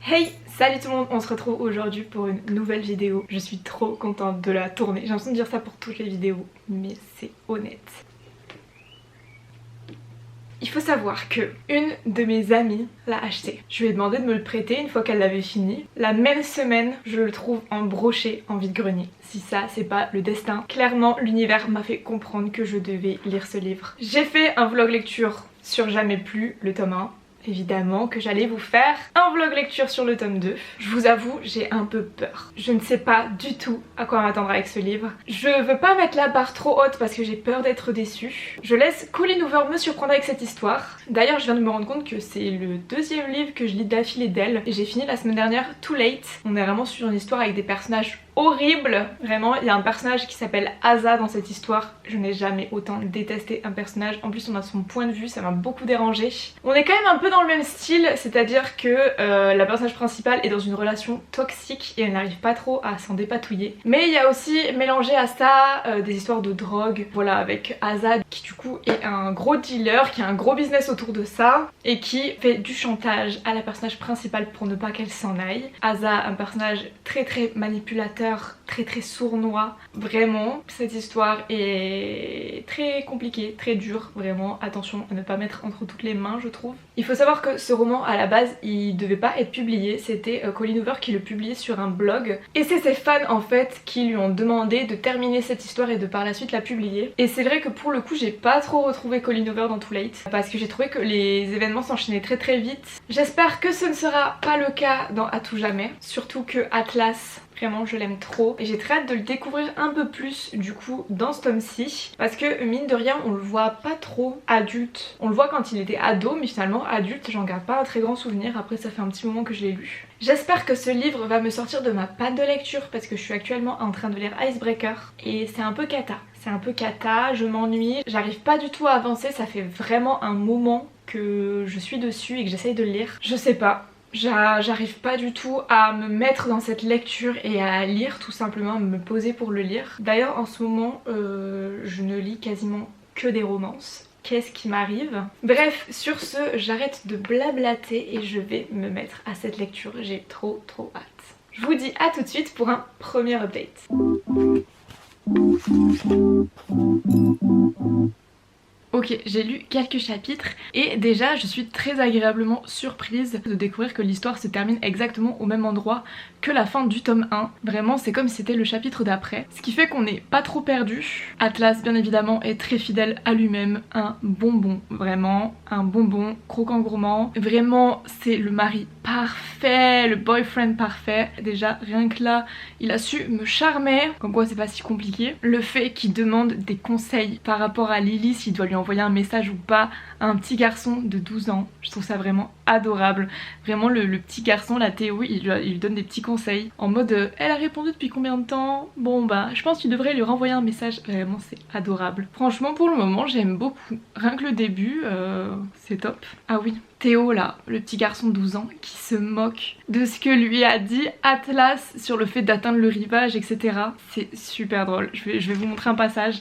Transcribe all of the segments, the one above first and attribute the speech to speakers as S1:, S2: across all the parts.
S1: Hey, salut tout le monde, on se retrouve aujourd'hui pour une nouvelle vidéo. Je suis trop contente de la tourner. J'ai l'impression de dire ça pour toutes les vidéos, mais c'est honnête. Il faut savoir que une de mes amies l'a acheté. Je lui ai demandé de me le prêter une fois qu'elle l'avait fini. La même semaine, je le trouve en broché en vide-grenier. Si ça, c'est pas le destin. Clairement, l'univers m'a fait comprendre que je devais lire ce livre. J'ai fait un vlog lecture sur Jamais plus, le tome 1. Évidemment que j'allais vous faire un vlog lecture sur le tome 2. Je vous avoue, j'ai un peu peur. Je ne sais pas du tout à quoi m'attendre avec ce livre. Je veux pas mettre la barre trop haute parce que j'ai peur d'être déçue. Je laisse Colleen Hoover me surprendre avec cette histoire. D'ailleurs, je viens de me rendre compte que c'est le deuxième livre que je lis d'affilée d'elle. Et j'ai fini la semaine dernière Too Late. On est vraiment sur une histoire avec des personnages horrible. Vraiment, il y a un personnage qui s'appelle Asa dans cette histoire. Je n'ai jamais autant détesté un personnage. En plus, on a son point de vue, ça m'a beaucoup dérangé. On est quand même un peu dans le même style, c'est-à-dire que la personnage principale est dans une relation toxique et elle n'arrive pas trop à s'en dépatouiller. Mais il y a aussi mélangé à ça des histoires de drogue. Voilà, avec Asa qui du coup est un gros dealer, qui a un gros business autour de ça et qui fait du chantage à la personnage principale pour ne pas qu'elle s'en aille. Asa, un personnage très manipulateur, très sournois. Vraiment, cette histoire est très compliquée, très dure, vraiment. Attention à ne pas mettre entre toutes les mains, je trouve. Il faut savoir que ce roman, à la base, il devait pas être publié. C'était Colleen Hoover qui le publiait sur un blog. Et c'est ses fans, en fait, qui lui ont demandé de terminer cette histoire et de par la suite la publier. Et c'est vrai que pour le coup, j'ai pas trop retrouvé Colleen Hoover dans Too Late, parce que j'ai trouvé que les événements s'enchaînaient très vite. J'espère que ce ne sera pas le cas dans À tout jamais. Surtout que Atlas, vraiment je l'aime trop et j'ai très hâte de le découvrir un peu plus du coup dans ce tome-ci, parce que mine de rien on le voit pas trop adulte. On le voit quand il était ado, mais finalement adulte j'en garde pas un très grand souvenir. Après ça fait un petit moment que je l'ai lu. J'espère que ce livre va me sortir de ma panne de lecture parce que je suis actuellement en train de lire Icebreaker et c'est un peu cata. C'est un peu cata, je m'ennuie, j'arrive pas du tout à avancer, ça fait vraiment un moment que je suis dessus et que j'essaye de le lire. Je sais pas. J'arrive pas du tout à me mettre dans cette lecture et à lire, tout simplement, à me poser pour le lire. D'ailleurs en ce moment je ne lis quasiment que des romances. Qu'est-ce qui m'arrive? Bref, sur ce, j'arrête de blablater et je vais me mettre à cette lecture. J'ai trop hâte. Je vous dis à tout de suite pour un premier update. Ok, j'ai lu quelques chapitres et déjà je suis très agréablement surprise de découvrir que l'histoire se termine exactement au même endroit que la fin du tome 1. Vraiment c'est comme si c'était le chapitre d'après, ce qui fait qu'on n'est pas trop perdu. Atlas bien évidemment est très fidèle à lui-même, un bonbon, vraiment un bonbon croquant gourmand. Vraiment c'est le mari parfait, le boyfriend parfait. Déjà rien que là il a su me charmer, comme quoi c'est pas si compliqué. Le fait qu'il demande des conseils par rapport à Lily, s'il doit lui envoyer un message ou pas à un petit garçon de 12 ans, je trouve ça vraiment adorable. Vraiment le petit garçon, la Théo, il lui donne des petits conseils en mode elle a répondu depuis combien de temps? Bon bah je pense qu'il devrait lui renvoyer un message. Vraiment c'est adorable. Franchement pour le moment j'aime beaucoup. Rien que le début c'est top. Ah oui, Théo là, le petit garçon de 12 ans qui se moque de ce que lui a dit Atlas sur le fait d'atteindre le rivage, etc. C'est super drôle. Je vais vous montrer un passage.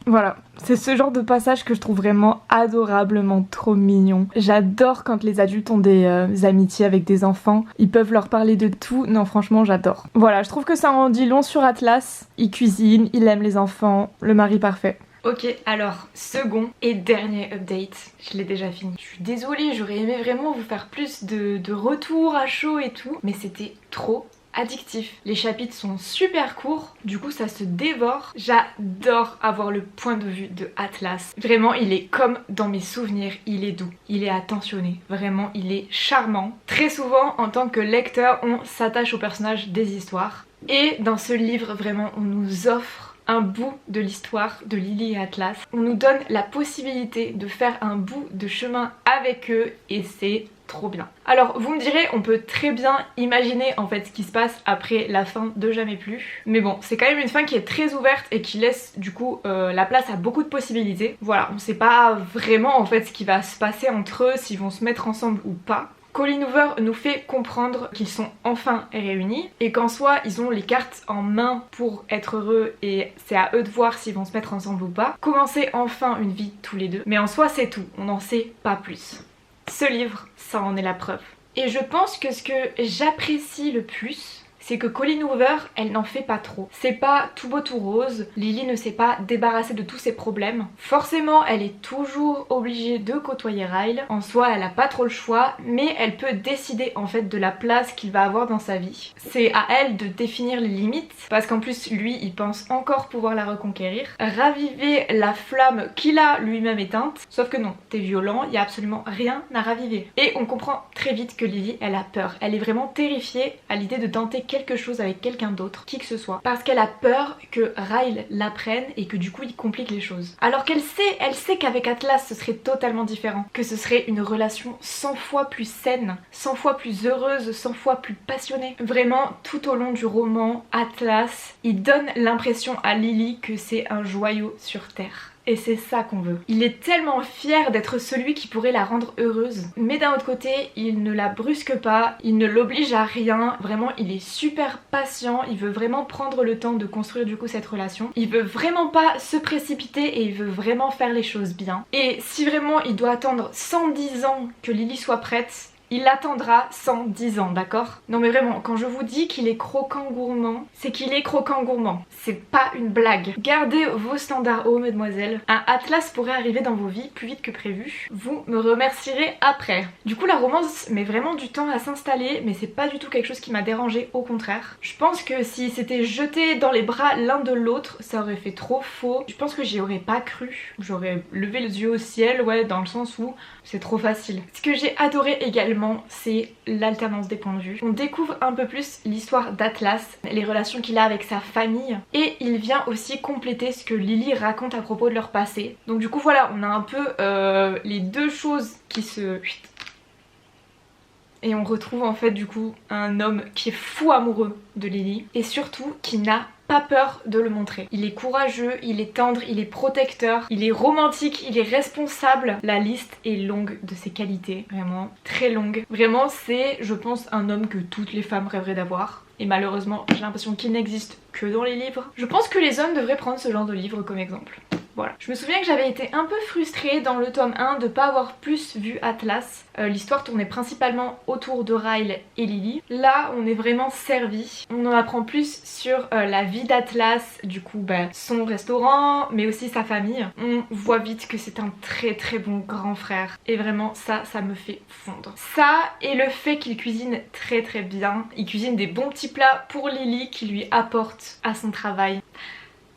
S1: Voilà, c'est ce genre de passage que je trouve vraiment adorablement trop mignon. J'adore quand les adultes ont des amitiés avec des enfants, ils peuvent leur parler de tout. Non franchement j'adore. Voilà, je trouve que ça en dit long sur Atlas. Il cuisine, il aime les enfants, le mari parfait. Ok, alors, second et dernier update, je l'ai déjà fini. Je suis désolée, j'aurais aimé vraiment vous faire plus de retours à chaud et tout, mais c'était trop addictif. Les chapitres sont super courts, du coup ça se dévore. J'adore avoir le point de vue de Atlas. Vraiment, il est comme dans mes souvenirs, il est doux, il est attentionné, vraiment il est charmant. Très souvent, en tant que lecteur, on s'attache aux personnages des histoires. Et dans ce livre, vraiment, on nous offre un bout de l'histoire de Lily et Atlas. On nous donne la possibilité de faire un bout de chemin avec eux et c'est trop bien. Alors vous me direz, on peut très bien imaginer en fait ce qui se passe après la fin de Jamais plus, mais bon c'est quand même une fin qui est très ouverte et qui laisse du coup la place à beaucoup de possibilités. Voilà, on sait pas vraiment en fait ce qui va se passer entre eux, s'ils vont se mettre ensemble ou pas. Colleen Hoover nous fait comprendre qu'ils sont enfin réunis et qu'en soi ils ont les cartes en main pour être heureux et c'est à eux de voir s'ils vont se mettre ensemble ou pas. Commencer enfin une vie tous les deux, mais en soi c'est tout, on n'en sait pas plus. Ce livre, ça en est la preuve. Et je pense que ce que j'apprécie le plus, c'est que Colleen Hoover, elle n'en fait pas trop. C'est pas tout beau tout rose, Lily ne s'est pas débarrassée de tous ses problèmes. Forcément, elle est toujours obligée de côtoyer Ryle. En soi, elle a pas trop le choix, mais elle peut décider en fait de la place qu'il va avoir dans sa vie. C'est à elle de définir les limites, parce qu'en plus, lui, il pense encore pouvoir la reconquérir. Raviver la flamme qu'il a lui-même éteinte, sauf que non, t'es violent, il y a absolument rien à raviver. Et on comprend très vite que Lily, elle a peur. Elle est vraiment terrifiée à l'idée de tenter quelque chose avec quelqu'un d'autre, qui que ce soit, parce qu'elle a peur que Ryle l'apprenne et que du coup il complique les choses. Alors qu'elle sait qu'avec Atlas ce serait totalement différent, que ce serait une relation 100 fois plus saine, 100 fois plus heureuse, 100 fois plus passionnée. Vraiment, tout au long du roman, Atlas, il donne l'impression à Lily que c'est un joyau sur terre. Et c'est ça qu'on veut. Il est tellement fier d'être celui qui pourrait la rendre heureuse. Mais d'un autre côté, il ne la brusque pas, il ne l'oblige à rien. Vraiment, il est super patient, il veut vraiment prendre le temps de construire du coup cette relation. Il veut vraiment pas se précipiter et il veut vraiment faire les choses bien. Et si vraiment il doit attendre 110 ans que Lily soit prête, il attendra 110 ans, d'accord? Non mais vraiment, quand je vous dis qu'il est croquant gourmand, c'est qu'il est croquant gourmand. C'est pas une blague. Gardez vos standards hauts, mesdemoiselles. Un Atlas pourrait arriver dans vos vies plus vite que prévu. Vous me remercierez après. Du coup, la romance met vraiment du temps à s'installer, mais c'est pas du tout quelque chose qui m'a dérangée, au contraire. Je pense que si c'était jeté dans les bras l'un de l'autre, ça aurait fait trop faux. Je pense que j'y aurais pas cru. J'aurais levé les yeux au ciel, ouais, dans le sens où c'est trop facile. Ce que j'ai adoré également, c'est l'alternance des points de vue. On découvre un peu plus l'histoire d'Atlas, les relations qu'il a avec sa famille, et il vient aussi compléter ce que Lily raconte à propos de leur passé. Donc du coup voilà, on a un peu les deux choses qui se... Et on retrouve en fait du coup un homme qui est fou amoureux de Lily, et surtout qui n'a pas peur de le montrer. Il est courageux, il est tendre, il est protecteur, il est romantique, il est responsable. La liste est longue de ses qualités, vraiment très longue. Vraiment c'est, je pense, un homme que toutes les femmes rêveraient d'avoir. Et malheureusement j'ai l'impression qu'il n'existe que dans les livres. Je pense que les hommes devraient prendre ce genre de livre comme exemple. Voilà. Je me souviens que j'avais été un peu frustrée dans le tome 1 de pas avoir plus vu Atlas. L'histoire tournait principalement autour de Ryle et Lily. Là on est vraiment servi. On en apprend plus sur la vie d'Atlas, du coup son restaurant, mais aussi sa famille. On voit vite que c'est un très très bon grand frère. Et vraiment ça me fait fondre. Ça et le fait qu'il cuisine très très bien. Il cuisine des bons petits plats pour Lily qui lui apportent à son travail.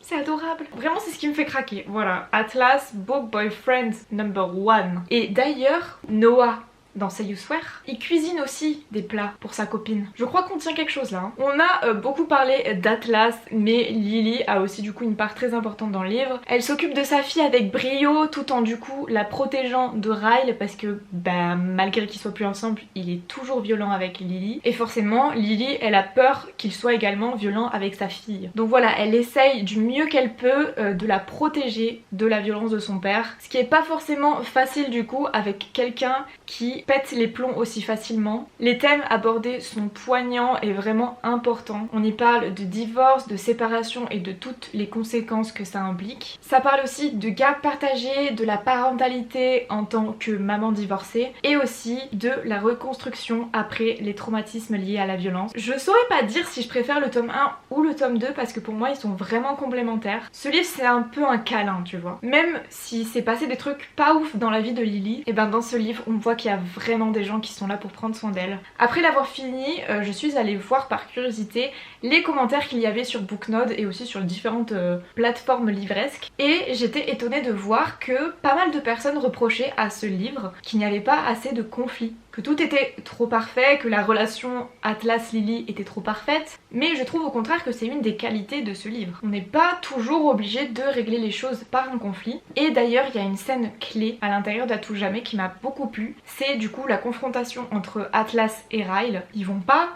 S1: C'est adorable. Vraiment c'est ce qui me fait craquer. Voilà. Atlas, book boyfriend number 1. Et d'ailleurs, Noah, dans Say You Swear, il cuisine aussi des plats pour sa copine. Je crois qu'on tient quelque chose là. On a beaucoup parlé d'Atlas, mais Lily a aussi du coup une part très importante dans le livre. Elle s'occupe de sa fille avec brio, tout en du coup la protégeant de Ryle, parce que malgré qu'ils soient plus ensemble, il est toujours violent avec Lily. Et forcément, Lily, elle a peur qu'il soit également violent avec sa fille. Donc voilà, elle essaye du mieux qu'elle peut de la protéger de la violence de son père. Ce qui est pas forcément facile du coup avec quelqu'un qui pète les plombs aussi facilement. Les thèmes abordés sont poignants et vraiment importants. On y parle de divorce, de séparation et de toutes les conséquences que ça implique. Ça parle aussi de garde partagée, de la parentalité en tant que maman divorcée et aussi de la reconstruction après les traumatismes liés à la violence. Je saurais pas dire si je préfère le tome 1 ou le tome 2 parce que pour moi ils sont vraiment complémentaires. Ce livre c'est un peu un câlin, tu vois. Même si c'est passé des trucs pas ouf dans la vie de Lily, et dans ce livre on voit qu'il y a vraiment des gens qui sont là pour prendre soin d'elle. Après l'avoir fini, je suis allée voir par curiosité les commentaires qu'il y avait sur Booknode et aussi sur différentes plateformes livresques, et j'étais étonnée de voir que pas mal de personnes reprochaient à ce livre qu'il n'y avait pas assez de conflits, que tout était trop parfait, que la relation Atlas-Lily était trop parfaite, mais je trouve au contraire que c'est une des qualités de ce livre. On n'est pas toujours obligé de régler les choses par un conflit, et d'ailleurs il y a une scène clé à l'intérieur d'À tout jamais qui m'a beaucoup plu, c'est du coup la confrontation entre Atlas et Ryle. Ils vont pas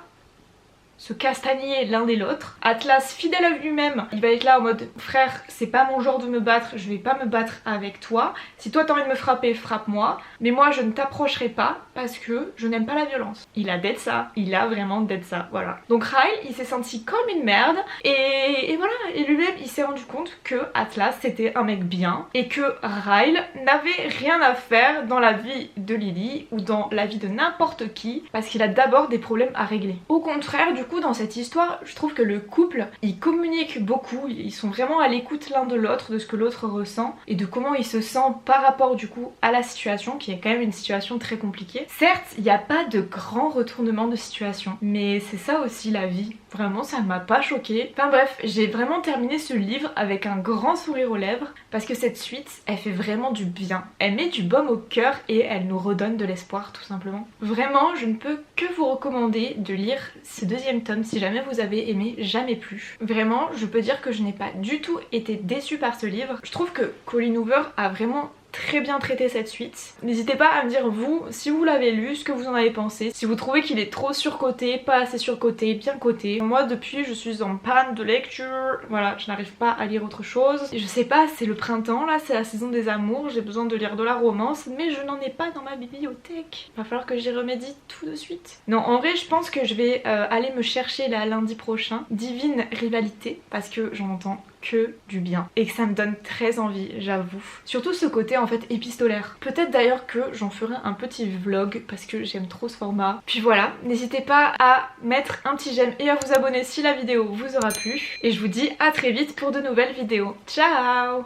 S1: se castagner l'un et l'autre. Atlas, fidèle à lui-même, il va être là en mode frère, c'est pas mon genre de me battre, je vais pas me battre avec toi. Si toi t'as envie de me frapper, frappe-moi. Mais moi je ne t'approcherai pas parce que je n'aime pas la violence. Il a dead ça, il a vraiment dead ça, voilà. Donc Ryle, il s'est senti comme une merde et voilà. Et lui-même, il s'est rendu compte que Atlas c'était un mec bien et que Ryle n'avait rien à faire dans la vie de Lily ou dans la vie de n'importe qui parce qu'il a d'abord des problèmes à régler. Au contraire, du coup, dans cette histoire, je trouve que le couple, il communique beaucoup, ils sont vraiment à l'écoute l'un de l'autre, de ce que l'autre ressent et de comment il se sent par rapport du coup à la situation, qui est quand même une situation très compliquée. Certes, il n'y a pas de grand retournement de situation, mais c'est ça aussi la vie. Vraiment, ça ne m'a pas choquée. Enfin bref, j'ai vraiment terminé ce livre avec un grand sourire aux lèvres parce que cette suite, elle fait vraiment du bien. Elle met du baume au cœur et elle nous redonne de l'espoir tout simplement. Vraiment, je ne peux que vous recommander de lire ce deuxième tome si jamais vous avez aimé Jamais plus. Vraiment, je peux dire que je n'ai pas du tout été déçue par ce livre. Je trouve que Colleen Hoover a vraiment très bien traité cette suite. N'hésitez pas à me dire vous, si vous l'avez lu, ce que vous en avez pensé, si vous trouvez qu'il est trop surcoté, pas assez surcoté, bien coté. Moi depuis je suis en panne de lecture, voilà, je n'arrive pas à lire autre chose. Et je sais pas, c'est le printemps là, c'est la saison des amours, j'ai besoin de lire de la romance, mais je n'en ai pas dans ma bibliothèque. Va falloir que j'y remédie tout de suite. Non, en vrai je pense que je vais aller me chercher là lundi prochain Divine Rivalité, parce que j'en entends que du bien et que ça me donne très envie, j'avoue. Surtout ce côté en fait épistolaire. Peut-être d'ailleurs que j'en ferai un petit vlog parce que j'aime trop ce format. Puis voilà, n'hésitez pas à mettre un petit j'aime et à vous abonner si la vidéo vous aura plu. Et je vous dis à très vite pour de nouvelles vidéos. Ciao!